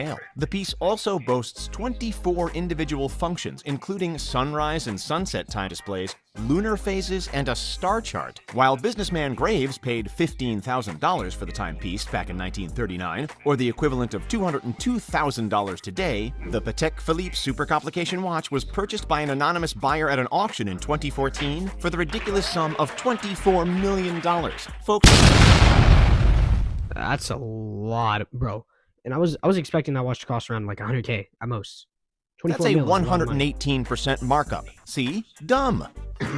scale. The piece also boasts 24 individual functions, including sunrise and sunset time displays, lunar phases, and a star chart. While businessman Graves paid $15,000 for the timepiece back in 1939, or the equivalent of $202,000 today, the Patek Philippe Super Complication watch was purchased by an anonymous buyer at an auction in 2014 for the ridiculous sum of $24 million. Folks, that's a lot, bro. And I was expecting that watch to cost around like 100K at most. that's a 118% markup. See? Dumb.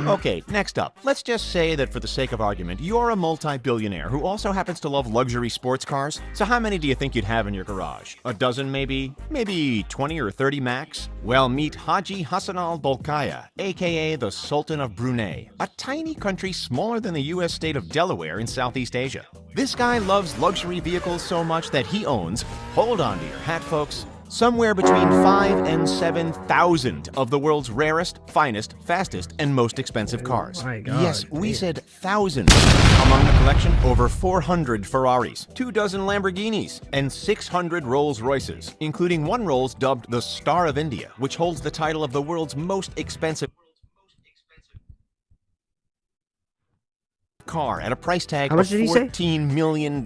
Okay, next up. Let's just say that for the sake of argument, you're a multi-billionaire who also happens to love luxury sports cars. So how many do you think you'd have in your garage? A dozen maybe? Maybe 20 or 30 max? Well, meet Haji Hassan Al Bolkiah, aka the Sultan of Brunei, a tiny country smaller than the US state of Delaware in Southeast Asia. This guy loves luxury vehicles so much that he owns, hold on to your hat folks, somewhere between 5,000 and 7,000 of the world's rarest, finest, fastest, and most expensive cars. Oh my God, yes, we said thousands. Among the collection, over 400 Ferraris, 24 Lamborghinis, and 600 Rolls-Royces, including one Rolls dubbed the Star of India, which holds the title of the world's most expensive car at a price tag of $14 million.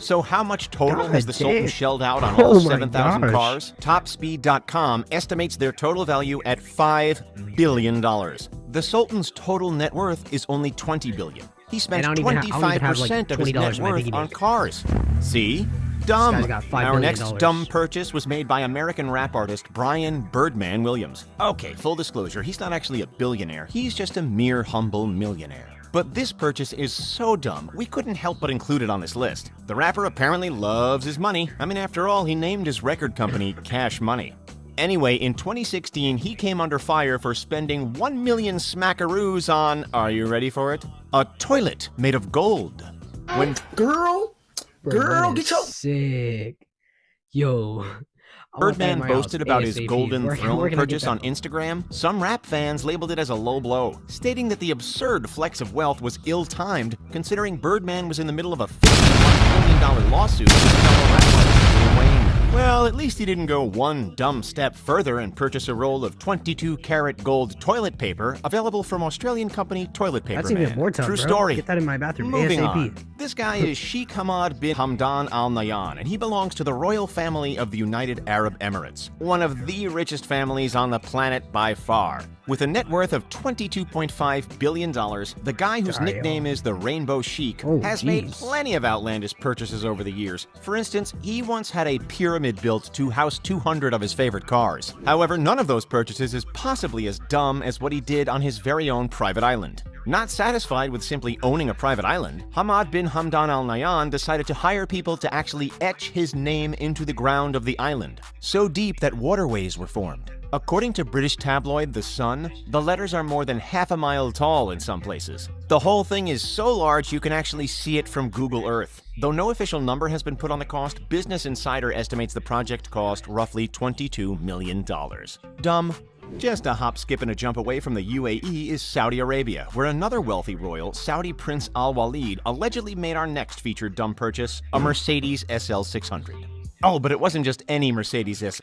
So how much total has the Sultan shelled out on all 7,000 cars? Topspeed.com estimates their total value at $5 billion. The Sultan's total net worth is only $20 billion. He spends 25% of his net worth on cars. See? Dumb. Our next dumb purchase was made by American rap artist Brian Birdman Williams. Okay, full disclosure, he's not actually a billionaire. He's just a mere humble millionaire. But this purchase is so dumb, we couldn't help but include it on this list. The rapper apparently loves his money. I mean, after all, he named his record company Cash Money. Anyway, in 2016, he came under fire for spending 1 million smackaroos on, are you ready for it? A toilet made of gold. When Girl, get your... Sick. Yo. Birdman boasted about his golden throne purchase on Instagram, some rap fans labeled it as a low blow, stating that the absurd flex of wealth was ill-timed, considering Birdman was in the middle of a $51 million lawsuit with his fellow rap artist Lil Wayne. Well, at least he didn't go one dumb step further and purchase a roll of 22-karat gold toilet paper available from Australian company Toilet Paper That's Man. even more tough, True bro. story. Get that in my bathroom. Moving ASAP. on. This guy is Sheikh Hamad bin Hamdan Al Nahyan, and he belongs to the royal family of the United Arab Emirates, one of the richest families on the planet by far. With a net worth of $22.5 billion, the guy whose nickname is the Rainbow Sheik has made plenty of outlandish purchases over the years. For instance, he once had a pyramid built to house 200 of his favorite cars. However, none of those purchases is possibly as dumb as what he did on his very own private island. Not satisfied with simply owning a private island, Hamad bin Hamdan Al Nahyan decided to hire people to actually etch his name into the ground of the island, so deep that waterways were formed. According to British tabloid The Sun, the letters are more than half a mile tall in some places. The whole thing is so large you can actually see it from Google Earth. Though no official number has been put on the cost, Business Insider estimates the project cost roughly $22 million. Dumb. Just a hop, skip, and a jump away from the UAE is Saudi Arabia, where another wealthy royal, Saudi Prince Al Walid, allegedly made our next featured dumb purchase, a Mercedes SL600. Oh, but it wasn't just any Mercedes SL.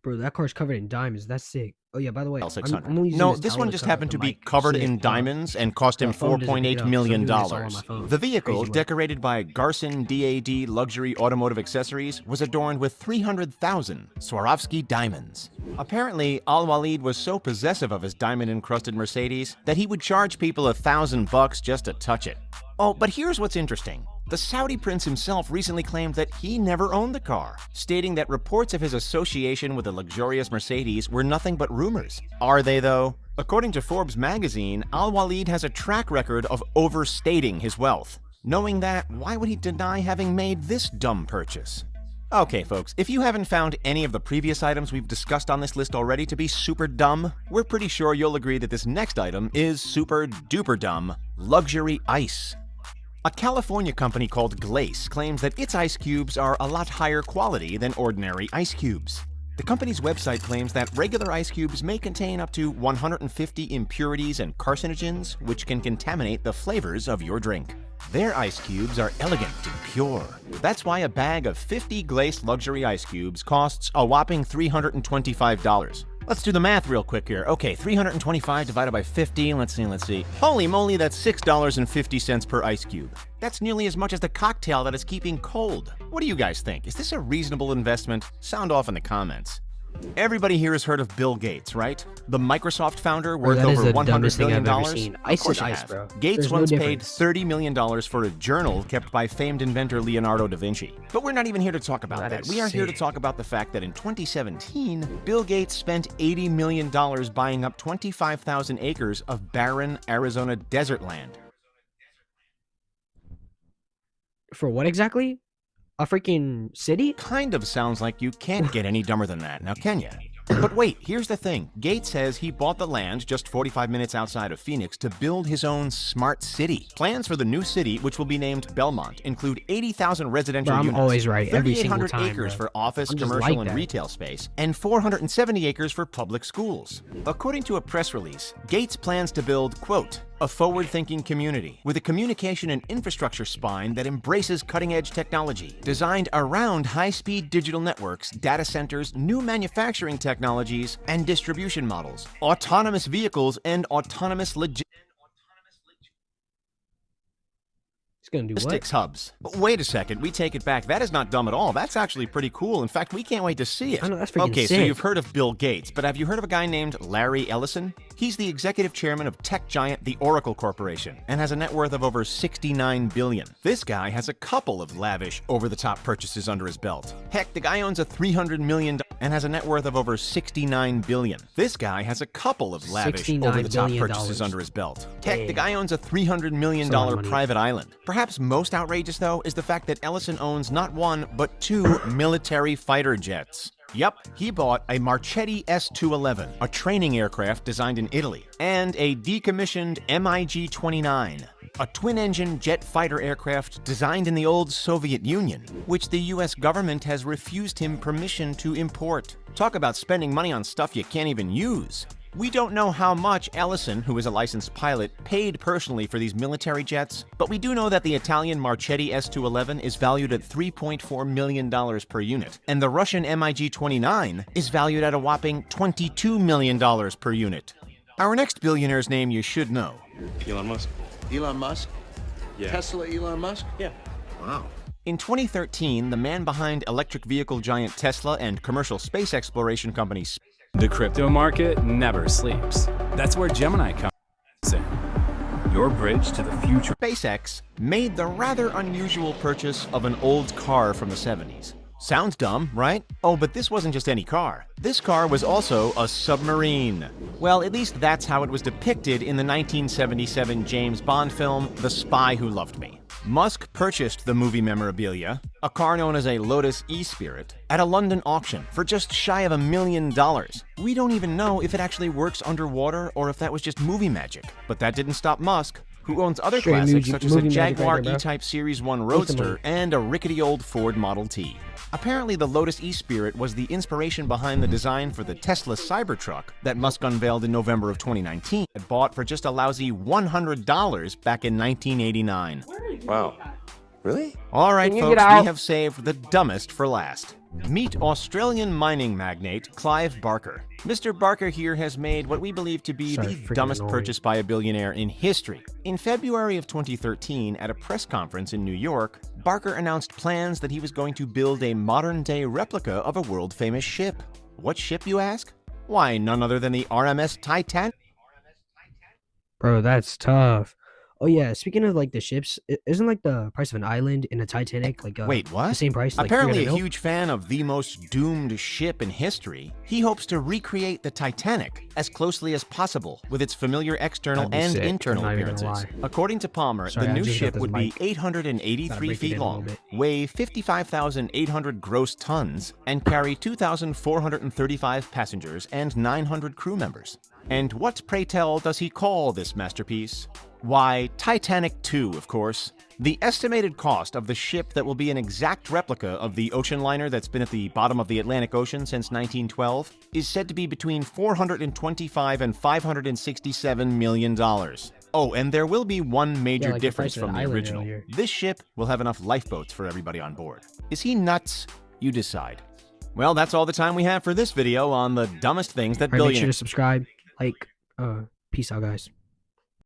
Bro, that car's covered in diamonds. That's sick. Oh yeah, by the way, No, this one just happened to be covered in diamonds and cost him $4.8 million. The vehicle, decorated by Garson DAD Luxury Automotive Accessories, was adorned with 300,000 Swarovski diamonds. Apparently, Al Walid was so possessive of his diamond-encrusted Mercedes that he would charge people $1,000 just to touch it. Oh, but here's what's interesting. The Saudi prince himself recently claimed that he never owned the car, stating that reports of his association with the luxurious Mercedes were nothing but rumors. Are they, though? According to Forbes magazine, Al Walid has a track record of overstating his wealth. Knowing that, why would he deny having made this dumb purchase? Okay, folks, if you haven't found any of the previous items we've discussed on this list already to be super dumb, we're pretty sure you'll agree that this next item is super duper dumb: luxury ice. A California company called Glace claims that its ice cubes are a lot higher quality than ordinary ice cubes. The company's website claims that regular ice cubes may contain up to 150 impurities and carcinogens, which can contaminate the flavors of your drink. Their ice cubes are elegant and pure. That's why a bag of 50 glazed luxury ice cubes costs a whopping $325. Let's do the math real quick here. Okay, 325 divided by 50, let's see. Holy moly, that's $6.50 per ice cube. That's nearly as much as the cocktail that is keeping cold. What do you guys think? Is this a reasonable investment? Sound off in the comments. Everybody here has heard of Bill Gates, right? The Microsoft founder worth that is over the $100 dumbest thing billion. I've ever seen. Of Ice course is you ice, have. bro. Gates There's no once paid difference. $30 million for a journal kept by famed inventor Leonardo da Vinci. But we're not even here to talk about That that. is We are here to sick. talk about the fact that in 2017, Bill Gates spent $80 million buying up 25,000 acres of barren Arizona desert land. For what exactly? A freaking city? Kind of sounds like you can't get any dumber than that, now can you? But wait, here's the thing. Gates says he bought the land just 45 minutes outside of Phoenix to build his own smart city. Plans for the new city, which will be named Belmont, include 80,000 residential Bro, I'm units, always right every single 3,800 time, acres bro. for office, I'm just commercial, like and that. retail space, and 470 acres for public schools. According to a press release, Gates plans to build, quote, a forward-thinking community with a communication and infrastructure spine that embraces cutting-edge technology, designed around high-speed digital networks, data centers, new manufacturing technologies, and distribution models, autonomous vehicles, and autonomous It's gonna do what? logistics hubs. But wait a second, we take it back. That is not dumb at all. That's actually pretty cool. In fact, we can't wait to see it. I know, that's freaking Okay, so sick. you've heard of Bill Gates, but have you heard of a guy named Larry Ellison? He's the executive chairman of tech giant the Oracle Corporation and has a net worth of over $69 billion. This guy has a couple of lavish, over-the-top purchases under his belt. Heck, the guy owns a $300 million and has a net worth of over $69 billion. This guy has a couple of lavish, $69 over-the-top billion. purchases under his belt. Heck, the Dang. guy owns a $300 million That's a lot of money. private island. Perhaps most outrageous, though, is the fact that Ellison owns not one, but two military fighter jets. Yup, he bought a Marchetti S-211, a training aircraft designed in Italy, and a decommissioned MiG-29, a twin-engine jet fighter aircraft designed in the old Soviet Union, which the US government has refused him permission to import. Talk about spending money on stuff you can't even use. We don't know how much Ellison, who is a licensed pilot, paid personally for these military jets, but we do know that the Italian Marchetti S-211 is valued at $3.4 million per unit, and the Russian MiG-29 is valued at a whopping $22 million per unit. Our next billionaire's name you should know. Elon Musk. Elon Musk? Yeah. Tesla Elon Musk? Yeah. Wow. In 2013, the man behind electric vehicle giant Tesla and commercial space exploration company The crypto market never sleeps. That's where Gemini comes in. Your bridge to the future. SpaceX made the rather unusual purchase of an old car from the 70s. Sounds dumb, right? Oh, but this wasn't just any car. This car was also a submarine. Well, at least that's how it was depicted in the 1977 James Bond film, The Spy Who Loved Me. Musk purchased the movie memorabilia, a car known as a Lotus E-Spirit, at a London auction for just shy of $1 million. We don't even know if it actually works underwater or if that was just movie magic. But that didn't stop Musk, who owns other Straight classics movie- such as a movie magic right Jaguar there, bro. E-Type Series 1 Take the Roadster money. and a rickety old Ford Model T. Apparently, the Lotus E-Spirit was the inspiration behind the design for the Tesla Cybertruck that Musk unveiled in November of 2019 and bought for just a lousy $100 back in 1989. Wow. Really? All right, Can you folks, get out? we have saved the dumbest for last. Meet Australian mining magnate Clive Barker. Mr. Barker here has made what we believe to be Sorry, the freaking dumbest annoying. purchase by a billionaire in history. In February of 2013, at a press conference in New York, Barker announced plans that he was going to build a modern-day replica of a world-famous ship. What ship, you ask? Why, none other than the RMS Titanic. Bro, that's tough. Oh yeah, speaking of like the ships, isn't like the price of an island in a Titanic like Wait, what? the same price? Like Apparently a 300 mil? huge fan of the most doomed ship in history, he hopes to recreate the Titanic as closely as possible with its familiar external That'd be and sick, internal I'm not even gonna appearances. lie. According to Palmer, Sorry, the I new just got ship this would be mic. 883 Gotta break it feet in a little long, bit. weigh 55,800 gross tons, and carry 2,435 passengers and 900 crew members. And what, pray tell, does he call this masterpiece? Why, Titanic II, of course. The estimated cost of the ship that will be an exact replica of the ocean liner that's been at the bottom of the Atlantic Ocean since 1912 is said to be between $425 and $567 million. Oh, and there will be one major like the difference price of from an the island original. earlier. This ship will have enough lifeboats for everybody on board. Is he nuts? You decide. Well, that's all the time we have for this video on the dumbest things that All right, make sure to billionaires... subscribe, like, peace out, guys.